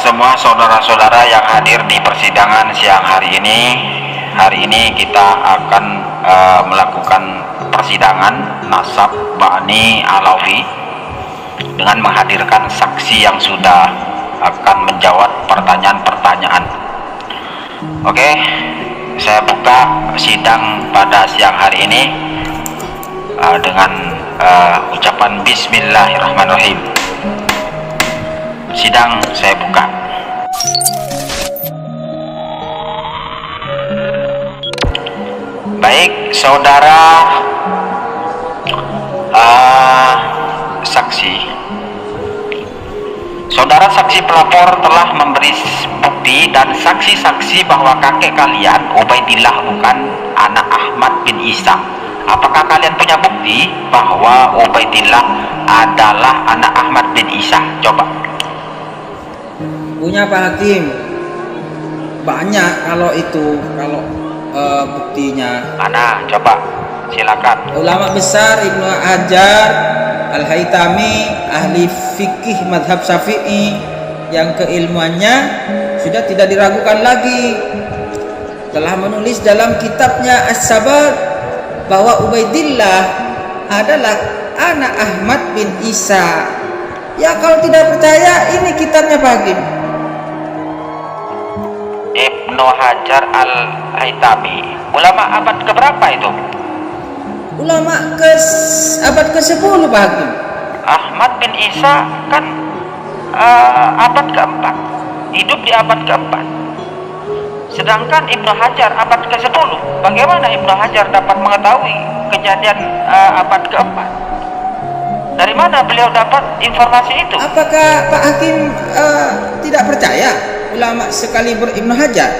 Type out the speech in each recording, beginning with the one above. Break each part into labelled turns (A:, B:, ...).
A: semua saudara-saudara yang hadir di persidangan siang hari ini. Hari ini kita akan melakukan persidangan nasab Bani Alawi dengan menghadirkan saksi yang sudah akan menjawab pertanyaan-pertanyaan. Oke, saya buka sidang pada siang hari ini dengan ucapan Bismillahirrahmanirrahim. Sidang saya buka. Baik, saudara saksi. Saudara saksi pelapor telah memberi bukti dan saksi-saksi bahwa kakek kalian Ubaidillah bukan anak Ahmad bin Isa. Apakah kalian punya bukti bahwa Ubaidillah adalah anak Ahmad bin Isa? Coba.
B: Punya Pak Hakim. Banyak kalau buktinya.
A: Mana? Coba. Silakan.
B: Ulama besar Ibnu Hajar Al-Haytami, ahli fikih madhab Syafi'i yang keilmuannya sudah tidak diragukan lagi, telah menulis dalam kitabnya As-Sabat bahwa Ubaidillah adalah anak Ahmad bin Isa. Ya, kalau tidak percaya, ini kitabnya Pak Hakim.
A: Ibnu Hajar Al-Haytami, ulama abad keberapa itu?
B: Ulama abad ke-10 Pak Hakim.
A: Ahmad bin Isa kan abad keempat, hidup di abad keempat. Sedangkan Ibnu Hajar abad ke-10. Bagaimana Ibnu Hajar dapat mengetahui kejadian abad keempat? Dari mana beliau dapat informasi itu?
B: Apakah Pak Hakim tidak percaya ulama sekaliber Ibnu Hajar?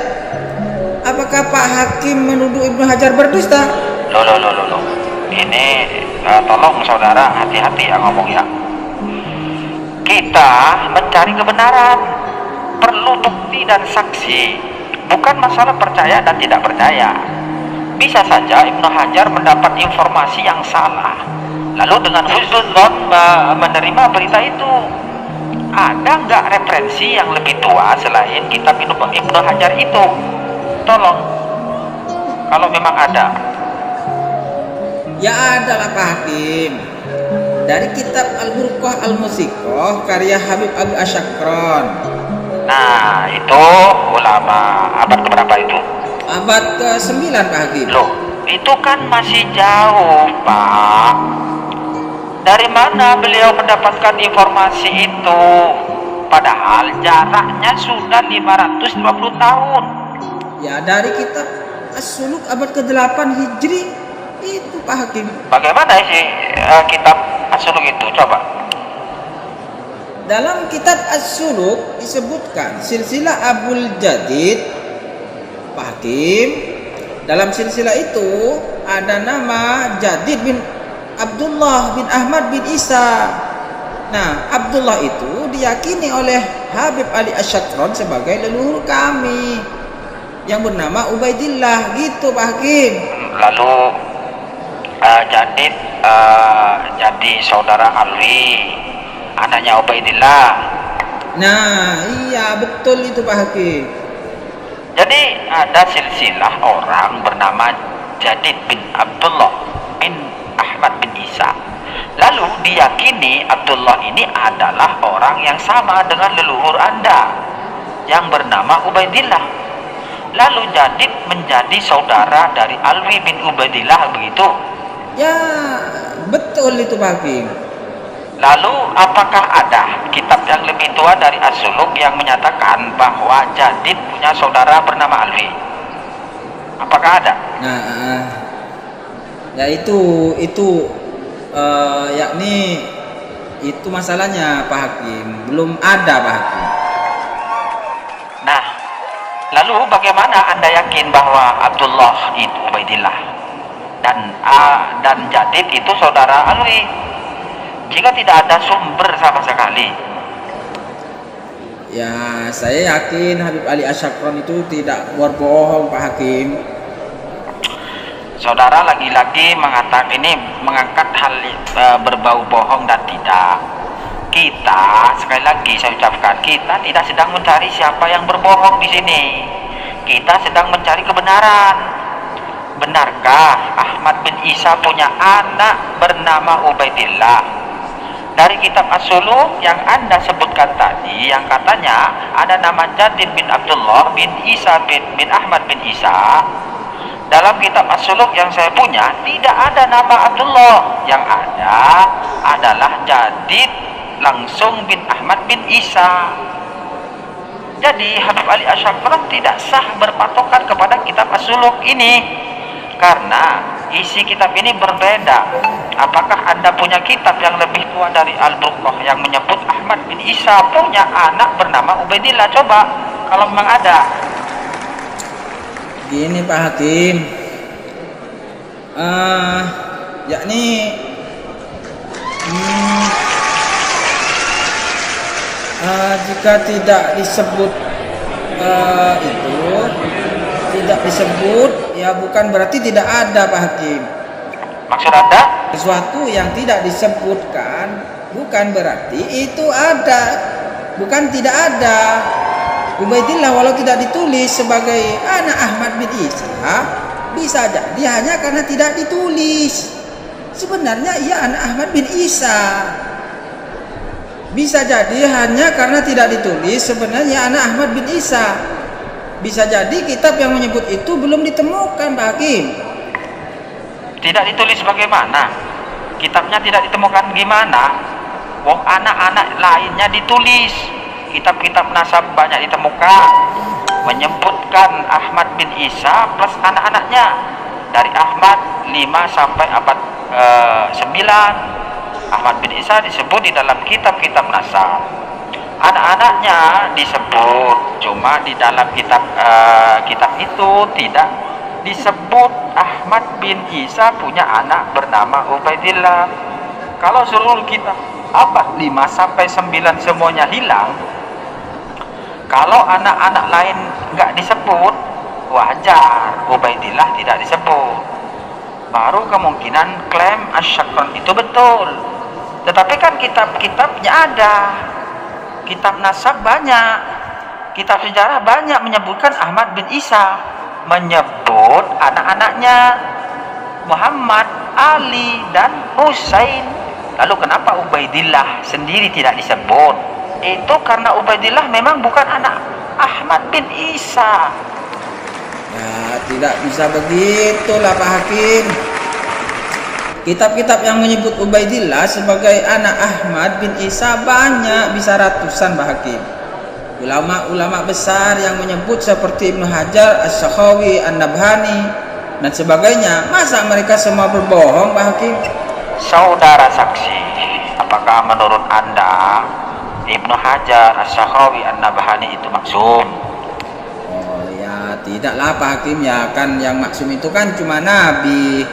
B: Apakah Pak Hakim menuduh Ibnu Hajar berdusta?
A: Loh. Ini tolong saudara hati-hati ya ngomongnya. Kita mencari kebenaran, perlu bukti dan saksi, bukan masalah percaya dan tidak percaya. Bisa saja Ibnu Hajar mendapat informasi yang salah, lalu dengan husnudzon menerima berita itu. Ada nggak referensi yang lebih tua selain kitab Ibnu Hajar itu? Tolong, kalau memang ada.
B: Ya, adalah Pak Hakim. Dari kitab Al-Burqah Al-Musiqah karya Habib Abu Asyakron.
A: Nah, itu ulama abad keberapa itu?
B: Abad ke-9 Pak Hakim.
A: Loh, itu kan masih jauh, Pak. Dari mana beliau mendapatkan informasi itu? Padahal jaraknya sudah 520 tahun.
B: Ya, dari kitab As-Suluk abad ke-8 Hijri itu Pak Hakim.
A: Bagaimana sih kitab As-Suluk itu? Coba.
B: Dalam kitab As-Suluk disebutkan silsilah Abul Jadid Pak Hakim. Dalam silsilah itu ada nama Jadid bin Abdullah bin Ahmad bin Isa. Nah, Abdullah itu diyakini oleh Habib Ali Asyakron sebagai leluhur kami yang bernama Ubaidillah, gitu Pak Hakim.
A: Lalu jadi saudara Alwi, anaknya Ubaidillah.
B: Nah, iya betul itu Pak Hakim.
A: Jadi ada silsilah orang bernama Jadid bin Abdullah bin Ahmad bin Isa. Lalu diyakini Abdullah ini adalah orang yang sama dengan leluhur Anda yang bernama Ubaidillah. Lalu Jadid menjadi saudara dari Alwi bin Ubaidillah, begitu?
B: Ya, betul itu Pak Hakim.
A: Lalu apakah ada kitab yang lebih tua dari As-Suluk yang menyatakan bahwa Jadid punya saudara bernama Alwi? Apakah ada?
B: Nah, ya itu yakni itu masalahnya Pak Hakim, belum ada Pak Hakim.
A: Nah, lalu bagaimana Anda yakin bahwa Abdullah itu Ubaidillah dan Jadid itu saudara Alwi jika tidak ada sumber sama sekali?
B: Ya, saya yakin Habib Ali Asyakron itu tidak berbohong Pak Hakim.
A: Saudara lagi-lagi mengangkat hal berbau bohong dan tidak. kita, sekali lagi saya ucapkan, kita tidak sedang mencari siapa yang berbohong di sini. Kita sedang mencari kebenaran. Benarkah Ahmad bin Isa punya anak bernama Ubaidillah? Dari kitab As-Suluk yang Anda sebutkan tadi, yang katanya ada nama Jadid bin Abdullah bin Isa bin Ahmad bin Isa, dalam kitab As-Suluk yang saya punya tidak ada nama Abdullah. Yang ada adalah Jadid langsung bin Ahmad bin Isa. Jadi Habib Ali Asy-Syafrah tidak sah berpatokan kepada kitab As-Suluk ini, karena isi kitab ini berbeda. Apakah Anda punya kitab yang lebih tua dari Al-Bukhari yang menyebut Ahmad bin Isa punya anak bernama Ubaidillah? Coba, kalau memang ada.
B: Gini Pak Hakim, yakni jika tidak disebut itu, tidak disebut, ya bukan berarti tidak ada Pak Hakim.
A: Maksud Anda?
B: Sesuatu yang tidak disebutkan bukan berarti itu ada, bukan tidak ada. Ubaidillah walau tidak ditulis sebagai anak Ahmad bin Isa, bisa jadi hanya karena tidak ditulis. Sebenarnya ia anak Ahmad bin Isa. Bisa jadi hanya karena tidak ditulis, sebenarnya anak Ahmad bin Isa. Bisa jadi kitab yang menyebut itu belum ditemukan Pak Hakim.
A: Tidak ditulis bagaimana? Kitabnya tidak ditemukan gimana? Wong anak-anak lainnya ditulis. Kitab-kitab nasab banyak ditemukan, menyebutkan Ahmad bin Isa plus anak-anaknya. Dari Ahmad 5 sampai abad 9. Ahmad bin Isa disebut di dalam kitab-kitab nasab. Anak-anaknya disebut, cuma di dalam kitab itu tidak disebut Ahmad bin Isa punya anak bernama Ubaidillah. Kalau seluruh kitab abad 5 sampai 9 semuanya hilang, kalau anak-anak lain nggak disebut, wajar Ubaidillah tidak disebut. Baru kemungkinan klaim Asy-Syafrah itu betul. Tetapi kan kitab-kitabnya ada, kitab nasab banyak, kitab sejarah banyak menyebutkan Ahmad bin Isa, menyebut anak-anaknya Muhammad, Ali, dan Husain. Lalu kenapa Ubaidillah sendiri tidak disebut? Itu karena Ubaidillah memang bukan anak Ahmad bin Isa.
B: Ya, tidak bisa begitulah Pak Hakim. Kitab-kitab yang menyebut Ubaidillah sebagai anak Ahmad bin Isa banyak, bisa ratusan Pak Hakim. Ulama-ulama besar yang menyebut seperti Ibnu Hajar, Asy-Sakhawi, An-Nabhani, dan sebagainya. Masa mereka semua berbohong Pak Hakim?
A: Saudara saksi, apakah menurut Anda Ibnu Hajar, Asy-Sakhawi, An-Nabhani itu maksum?
B: Oh ya, tidaklah Pak Hakim, ya kan yang maksum itu kan cuma Nabi.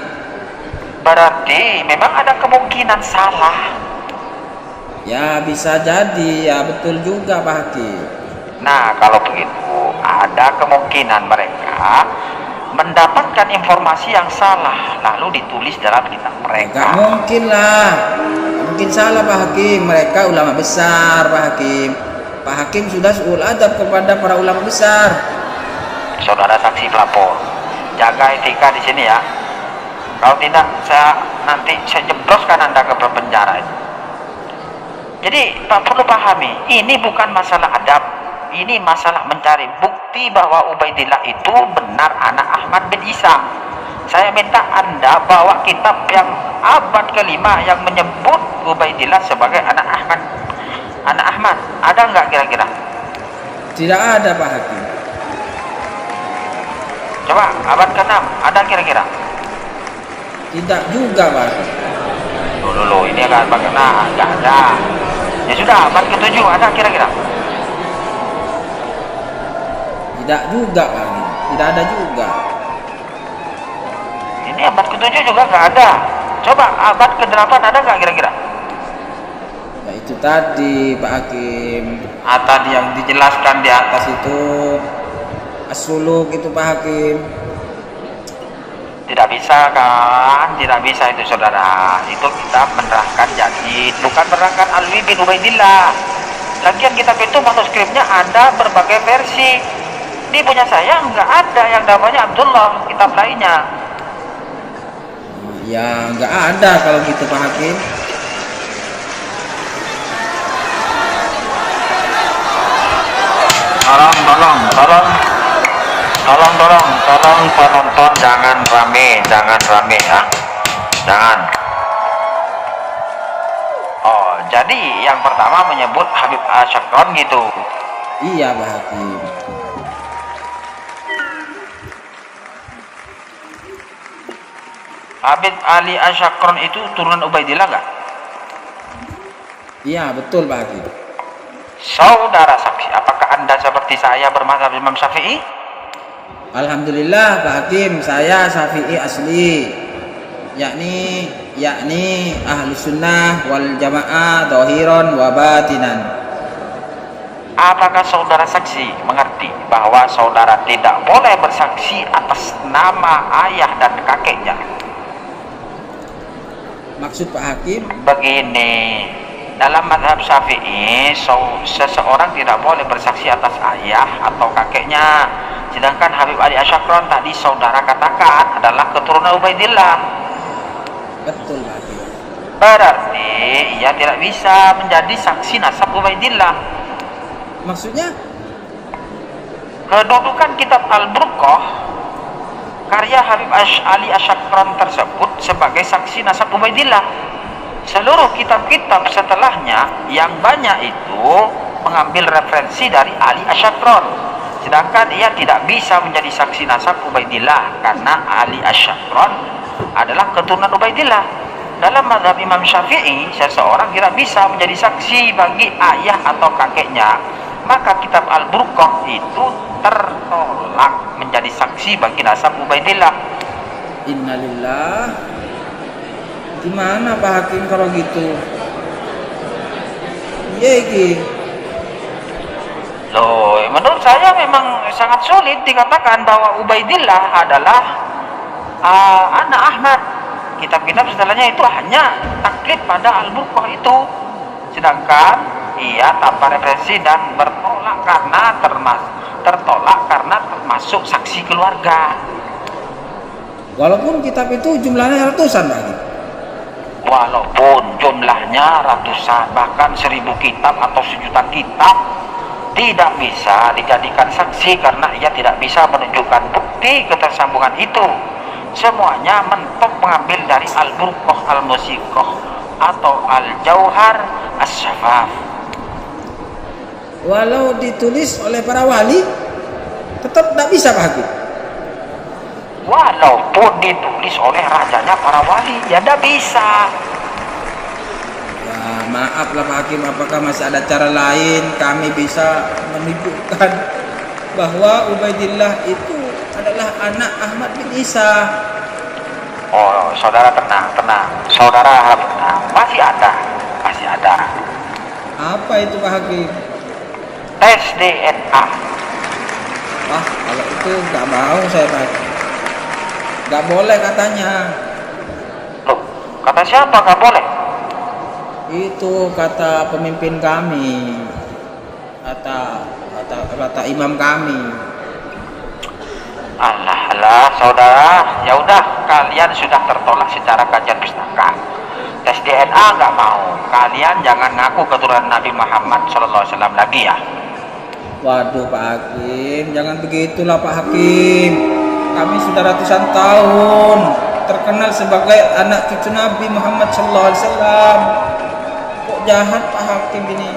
A: Berarti memang ada kemungkinan salah.
B: Ya bisa jadi, ya betul juga Pak Hakim.
A: Nah, kalau begitu ada kemungkinan mereka mendapatkan informasi yang salah lalu ditulis dalam kitab mereka.
B: Gak mungkin lah, mungkin salah Pak Hakim. Mereka ulama besar Pak Hakim. Pak Hakim sudah suul adab kepada para ulama besar.
A: Saudara saksi pelapor, jaga etika di sini ya. Kalau tidak, nanti saya jebloskan Anda ke penjara itu. Jadi Pak perlu pahami, ini bukan masalah adab, ini masalah mencari bukti bahwa Ubaidillah itu benar anak Ahmad bin Isa. Saya minta Anda bawa kitab yang abad kelima yang menyebut Ubaidillah sebagai anak Ahmad. Anak Ahmad, ada nggak kira-kira?
B: Tidak ada Pak Hakim.
A: Coba abad ke-6, ada kira-kira?
B: Tidak juga Pak Hakim.
A: Dulu ini agak abad ke-6, nggak ada. Ya sudah, abad ke-7 ada kira-kira?
B: Tidak juga Pak Hakim. Tidak ada juga.
A: Ini abad ke-7 juga nggak ada. Coba abad ke-8 ada nggak kira-kira?
B: Ya itu tadi Pak Hakim.
A: Tadi yang dijelaskan di atas
B: Itu As-Suluk itu Pak Hakim.
A: Tidak bisa kan? Tidak bisa itu saudara. Itu kita menerangkan Jadid, bukan menerangkan Alwi bin Ubaidillah. Lagian kitab itu manuskripnya ada berbagai versi. Ini punya saya nggak ada yang namanya Abdullah, kitab lainnya.
B: Ya nggak ada kalau gitu Pak Hakim.
A: Tolong penonton jangan rame ya, jangan. Oh, jadi yang pertama menyebut Habib Asyakron gitu.
B: Iya Pak Hakim.
A: Habib Ali Asyakron itu turunan Ubaidillah nggak?
B: Iya betul Pak Hakim.
A: Saudara saksi, apakah Anda seperti saya bermadzhab Imam Syafi'i?
B: Alhamdulillah Pak Hakim, saya Syafi'i asli, yakni ahli sunnah wal jamaah zahiran wa batinan.
A: Apakah saudara saksi mengerti bahwa saudara tidak boleh bersaksi atas nama ayah dan kakeknya?
B: Maksud Pak Hakim?
A: Begini, dalam mazhab Syafi'i, seseorang tidak boleh bersaksi atas ayah atau kakeknya. Sedangkan Habib Ali Asyakron tadi saudara katakan adalah keturunan Ubaidillah.
B: Betul Pak Hakim.
A: Berarti ia tidak bisa menjadi saksi nasab Ubaidillah.
B: Maksudnya?
A: Kedudukan kitab Al-Burqah karya Habib Ali Asyakron tersebut sebagai saksi nasab Ubaidillah. Seluruh kitab-kitab setelahnya yang banyak itu mengambil referensi dari Ali Asyakron. Sedangkan ia tidak bisa menjadi saksi nasab Ubaidillah karena Ali Asyakron adalah keturunan Ubaidillah. Dalam mazhab Imam Syafi'i, seseorang tidak bisa menjadi saksi bagi ayah atau kakeknya. Maka kitab Al-Burqah itu tertolak menjadi saksi bagi nasab Ubaidillah.
B: Innalillah. Gimana Pak Hakim kalau gitu? Iya iki.
A: Loh, menurut saya memang sangat sulit dikatakan bahwa Ubaidillah adalah anak Ahmad. Kitab-kitab setelahnya itu hanya taklid pada Al-Burqah itu. Sedangkan ia tanpa referensi dan tertolak karena termasuk saksi keluarga.
B: Walaupun kitab itu jumlahnya ratusan Pak Hakim.
A: Walaupun jumlahnya ratusan, bahkan 1000 kitab atau 1.000.000 kitab, tidak bisa dijadikan saksi karena ia tidak bisa menunjukkan bukti ketersambungan itu. Semuanya mentok mengambil dari Al-Burqah Al-Musiqah atau Al-Jauhar As-Syafaf.
B: Walau ditulis oleh para wali, tetap tidak bisa Pak Hakim.
A: Walaupun ditulis oleh rajanya para wali, ya tidak bisa.
B: Ya maaf lah Pak Hakim, apakah masih ada cara lain kami bisa menunjukkan bahwa Ubaidillah itu adalah anak Ahmad bin Isa?
A: Oh, saudara tenang. Saudara tenang. Masih ada.
B: Apa itu Pak Hakim?
A: Tes DNA.
B: Kalau itu nggak mau saya Pak Hakim. Nggak boleh katanya.
A: Loh, kata siapa nggak boleh?
B: Itu kata pemimpin kami, kata imam kami.
A: Alah, saudara, ya udah, kalian sudah tertolak secara kajian pustaka. Tes DNA nggak mau. Kalian jangan ngaku keturunan Nabi Muhammad SAW lagi ya.
B: Waduh Pak Hakim, jangan begitulah Pak Hakim. Kami sudah ratusan tahun terkenal sebagai anak cucu Nabi Muhammad SAW. Kok jahat Pak Hakim ini?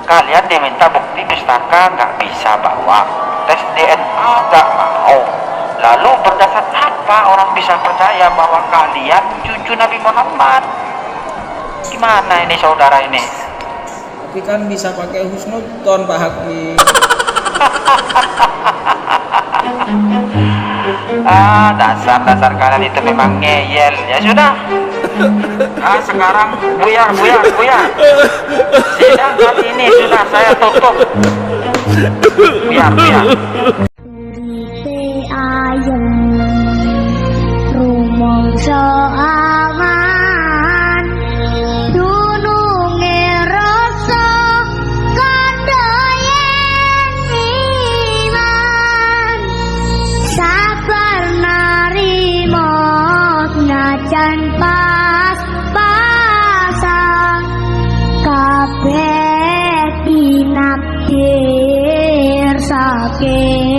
A: Kalian diminta bukti pustaka nggak bisa bawa. Tes DNA nggak mau. Lalu berdasar apa orang bisa percaya bahwa kalian cucu Nabi Muhammad? Gimana ini saudara ini?
B: Tapi kan bisa pakai husnudon Pak Hakim.
A: Dasar kalian itu memang ngeyel. Ya sudah. Sekarang buyar. Sidang kali ini sudah saya tutup. Biar.
C: Oke.